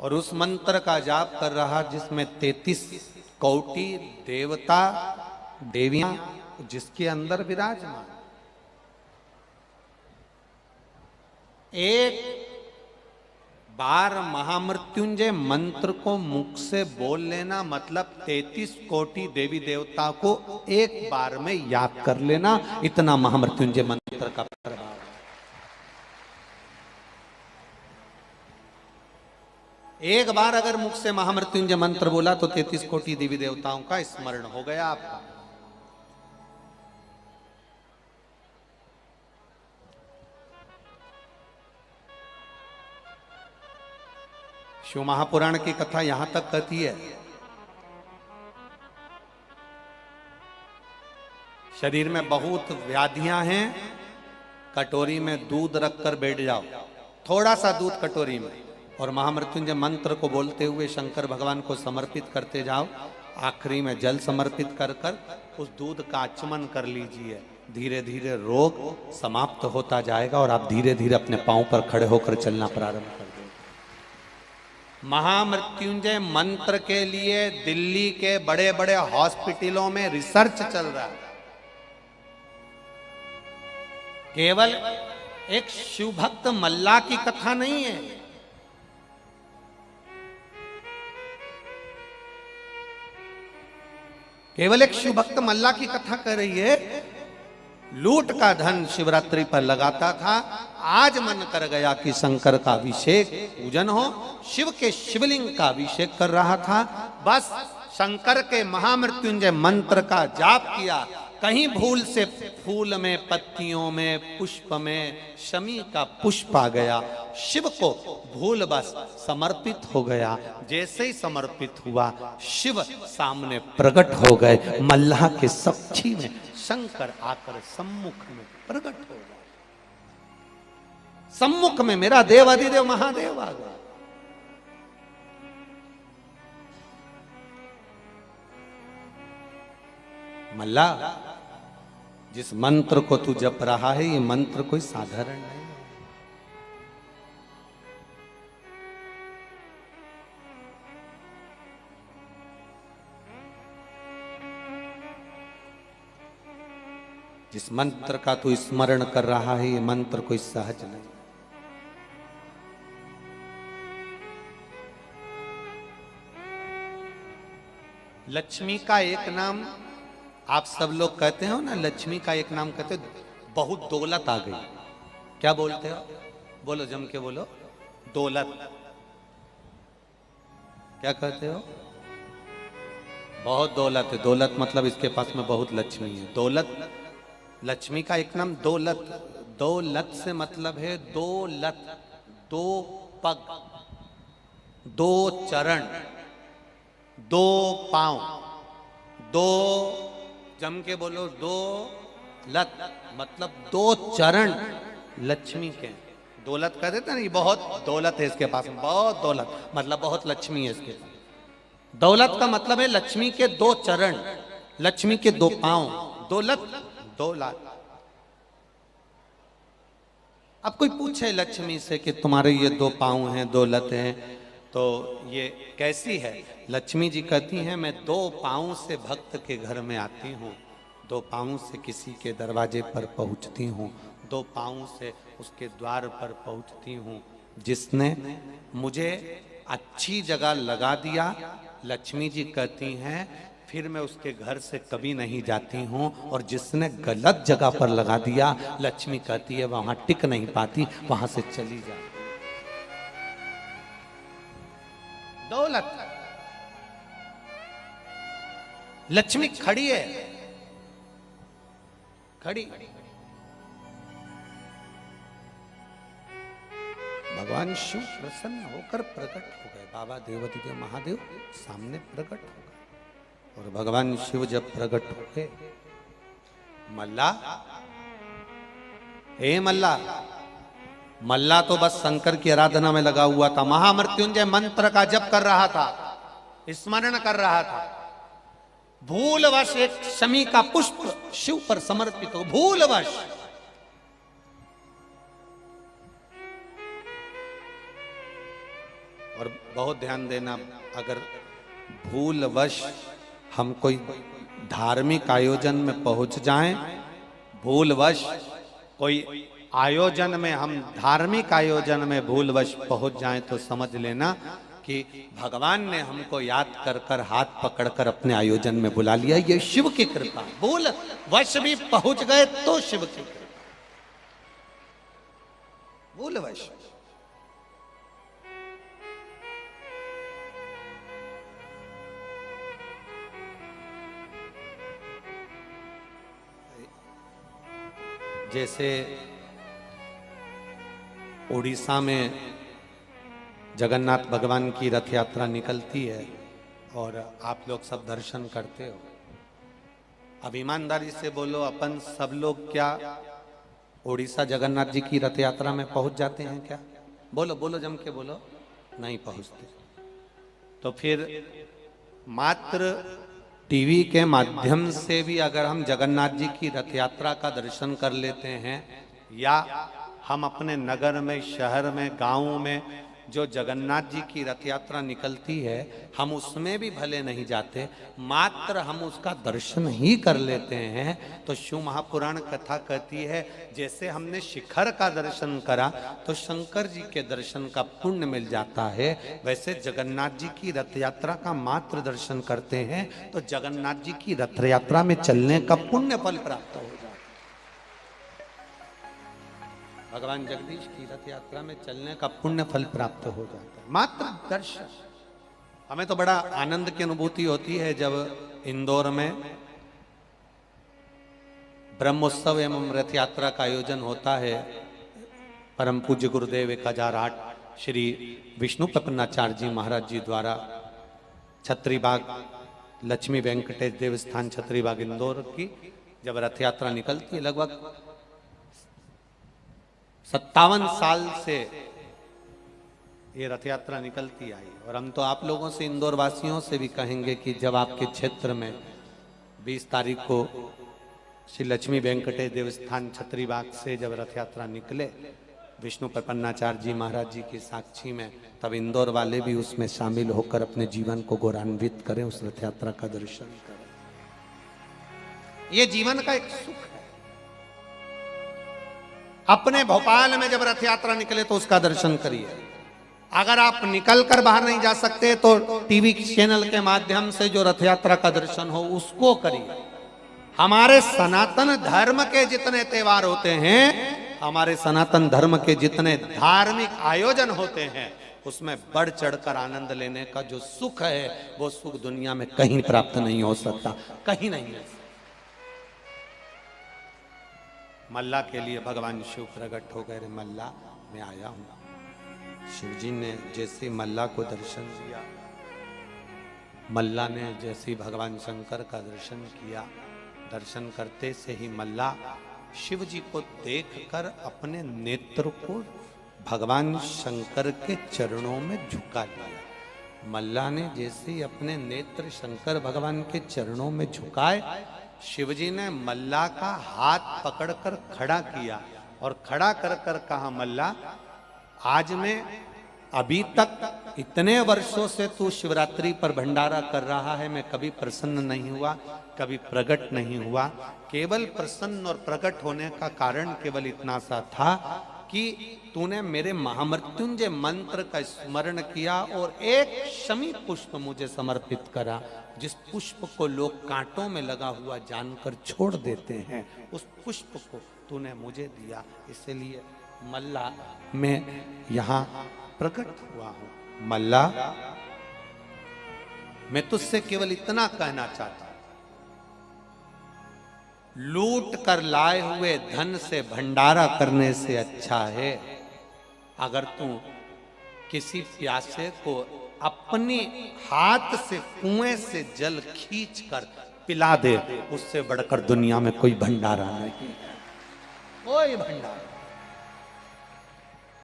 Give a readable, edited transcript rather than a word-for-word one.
और उस मंत्र का जाप कर रहा जिसमें 33 कोटि देवता देवियां जिसके अंदर विराजमान। एक बार महामृत्युंजय मंत्र को मुख से बोल लेना मतलब 33 कोटि देवी देवता को एक बार में याद कर लेना, इतना महामृत्युंजय मंत्र का प्रभाव। एक बार अगर मुख से महामृत्युंजय मंत्र बोला तो 33 कोटि देवी देवताओं का स्मरण हो गया आपका। शिव महापुराण की कथा यहां तक कहती है, शरीर में बहुत व्याधियां हैं, कटोरी में दूध रखकर बैठ जाओ, थोड़ा सा दूध कटोरी में, और महामृत्युंजय मंत्र को बोलते हुए शंकर भगवान को समर्पित करते जाओ। आखिरी में जल समर्पित कर कर उस दूध का आचमन कर लीजिए। धीरे धीरे रोग समाप्त होता जाएगा और आप धीरे धीरे अपने पांव पर खड़े होकर चलना प्रारंभ कर देंगे। महामृत्युंजय मंत्र के लिए दिल्ली के बड़े बड़े हॉस्पिटलों में रिसर्च चल रहा है। केवल एक शिव भक्त मल्ला की कथा नहीं है, केवल एक शिव भक्त मल्ला की कथा कर रही है। लूट का धन शिवरात्रि पर लगाता था, आज मन कर गया कि शंकर का अभिषेक पूजन हो, शिव के शिवलिंग का अभिषेक कर रहा था। बस शंकर के महामृत्युंजय मंत्र का जाप किया, कहीं भूल से फूल में, पत्तियों में, पुष्प में शमी का पुष्प आ गया, शिव को भूल बस समर्पित हो गया। जैसे ही समर्पित हुआ शिव सामने प्रकट हो गए, मल्लाह के साक्षी में शंकर आकर सम्मुख में प्रकट हो गए। सम्मुख में मेरा देव अधिदेव महादेव आ गए। मल्ला, जिस मंत्र को तू जप रहा है ये मंत्र कोई साधारण नहीं है। जिस मंत्र का तू स्मरण कर रहा है ये मंत्र कोई सहज नहीं। लक्ष्मी का एक नाम आप सब लोग कहते हो ना, लक्ष्मी का एक नाम कहते हो, बहुत दौलत आ गई। क्या बोलते हो? बोलो, जम के बोलो, दौलत। क्या कहते हो? बहुत दौलत है। दौलत मतलब इसके पास में बहुत लक्ष्मी है। दौलत, लक्ष्मी का एक नाम दौलत। दौलत से मतलब है दो लत, दो पग, दो चरण, दो पांव, दो, जम के बोलो, दो लत मतलब दो चरण लक्ष्मी के। दौलत कह देते ना, ये बहुत दौलत है इसके पास में, बहुत दौलत मतलब बहुत लक्ष्मी है इसके पास। दौलत का मतलब है लक्ष्मी के दो चरण, लक्ष्मी के दो पांव, दौलत, दौलत। अब कोई पूछे लक्ष्मी से कि तुम्हारे ये दो पांव हैं, दौलत हैं, तो ये कैसी है? लक्ष्मी जी कहती हैं, मैं दो पांव से भक्त के घर में आती हूँ, दो पांव से किसी के दरवाजे पर पहुँचती हूँ, दो पांव से उसके द्वार पर पहुँचती हूँ। जिसने मुझे अच्छी जगह लगा दिया, लक्ष्मी जी कहती हैं, फिर मैं उसके घर से कभी नहीं जाती हूँ, और जिसने गलत जगह पर लगा दिया, लक्ष्मी कहती है वहां टिक नहीं पाती, वहां से चली जाती। दौलत, लक्ष्मी खड़ी है, खड़ी। भगवान शिव प्रसन्न होकर प्रकट हो गए। बाबा देवाधिदेव महादेव सामने प्रकट हो गए, और भगवान शिव जब प्रकट हो गए, मल्ला, हे मल्ला, मल्ला तो बस शंकर की आराधना में लगा हुआ था, महामृत्युंजय मंत्र का जप कर रहा था, स्मरण कर रहा था। भूलवश एक शमी का पुष्प शिव पर समर्पित हो, भूलवश। और बहुत ध्यान देना, अगर भूलवश हम कोई धार्मिक आयोजन में पहुंच जाएं, भूलवश कोई आयोजन में हम धार्मिक आयोजन में भूलवश पहुंच जाएं तो समझ लेना कि भगवान ने हमको याद कर कर हाथ पकड़कर अपने आयोजन में बुला लिया। ये शिव की कृपा। भूलवश भी पहुंच गए तो शिव की कृपा। भूलवश जैसे उड़ीसा में जगन्नाथ भगवान की रथ यात्रा निकलती है और आप लोग सब दर्शन करते हो। अब ईमानदारी से बोलो, अपन सब लोग क्या उड़ीसा जगन्नाथ जी की रथ यात्रा में पहुंच जाते हैं क्या? बोलो बोलो, जम के बोलो। नहीं पहुंचते। तो फिर मात्र टीवी के माध्यम से भी अगर हम जगन्नाथ जी की रथ यात्रा का दर्शन कर लेते हैं, या हम अपने नगर में, शहर में, गांव में जो जगन्नाथ जी की रथ यात्रा निकलती है, हम उसमें भी भले नहीं जाते, मात्र हम उसका दर्शन ही कर लेते हैं, तो शिव महापुराण कथा कहती है जैसे हमने शिखर का दर्शन करा तो शंकर जी के दर्शन का पुण्य मिल जाता है, वैसे जगन्नाथ जी की रथ यात्रा का मात्र दर्शन करते हैं तो जगन्नाथ जी की रथ यात्रा में चलने का पुण्य फल प्राप्त हो जाता है। भगवान जगदीश की रथ यात्रा में चलने का पुण्य फल प्राप्त हो जाता है, मात्र दर्शन। हमें तो बड़ा आनंद की अनुभूति होती है जब इंदौर में ब्रह्मोत्सव एवं रथ यात्रा का आयोजन होता है। परम पूज्य गुरुदेव 1008 श्री विष्णु प्रपन्नाचार्य जी महाराज जी द्वारा छत्री बाग लक्ष्मी वेंकटेश देवस्थान छत्री बाग इंदौर की जब रथ यात्रा निकलती है, लगभग 57 साल से ये रथ यात्रा निकलती आई। और हम तो आप लोगों से, इंदौर वासियों से भी कहेंगे कि जब आपके क्षेत्र में 20 तारीख को श्री लक्ष्मी वेंकटेश देवस्थान छत्री बाग से जब रथ यात्रा निकले विष्णु प्रपन्नाचार्य जी महाराज जी की साक्षी में, तब इंदौर वाले भी उसमें शामिल होकर अपने जीवन को गौरवान्वित करें, उस रथ यात्रा का दर्शन करें। ये जीवन का एक सुख है। अपने भोपाल में जब रथ यात्रा निकले तो उसका दर्शन करिए। अगर आप निकल कर बाहर नहीं जा सकते तो टीवी चैनल के माध्यम से जो रथ यात्रा का दर्शन हो उसको करिए। हमारे सनातन धर्म के जितने त्योहार होते हैं, हमारे सनातन धर्म के जितने धार्मिक आयोजन होते हैं, उसमें बढ़ चढ़कर आनंद लेने का जो सुख है, वो सुख दुनिया में कहीं प्राप्त नहीं हो सकता, कहीं नहीं है। मल्ला के लिए भगवान शिव प्रकट हो गए। रे मल्ला, मैं आया हूं। शिव जी ने जैसे मल्ला को दर्शन दिया, मल्ला ने जैसे भगवान शंकर का दर्शन किया, दर्शन करते से ही मल्ला शिव जी को देखकर अपने नेत्र को भगवान शंकर के चरणों में झुका लिया। मल्ला ने जैसे ही अपने नेत्र शंकर भगवान के चरणों में झुकाए, शिवजी ने मल्ला का हाथ पकड़कर खड़ा किया और खड़ा कर कर कहा, मल्ला, आज मैं अभी तक इतने वर्षों से तू शिवरात्रि पर भंडारा कर रहा है, मैं कभी प्रसन्न नहीं हुआ, कभी प्रकट नहीं हुआ। केवल प्रसन्न और प्रकट होने का कारण केवल इतना सा था कि तूने मेरे महामृत्युंजय मंत्र का स्मरण किया और एक शमी पुष्प मुझे समर्पित करा, जिस पुष्प को लोग कांटों में लगा हुआ जानकर छोड़ देते हैं, उस पुष्प को तूने मुझे दिया, इसलिए मल्ला मैं यहाँ प्रकट हुआ हूं। मल्ला, मैं तुझसे केवल इतना कहना चाहता, लूट कर लाए हुए धन से भंडारा करने से अच्छा है अगर तू किसी प्यासे को अपने हाथ से कुएं से जल खींच कर पिला दे, उससे बढ़कर दुनिया में कोई भंडारा नहीं, कोई भंडारा।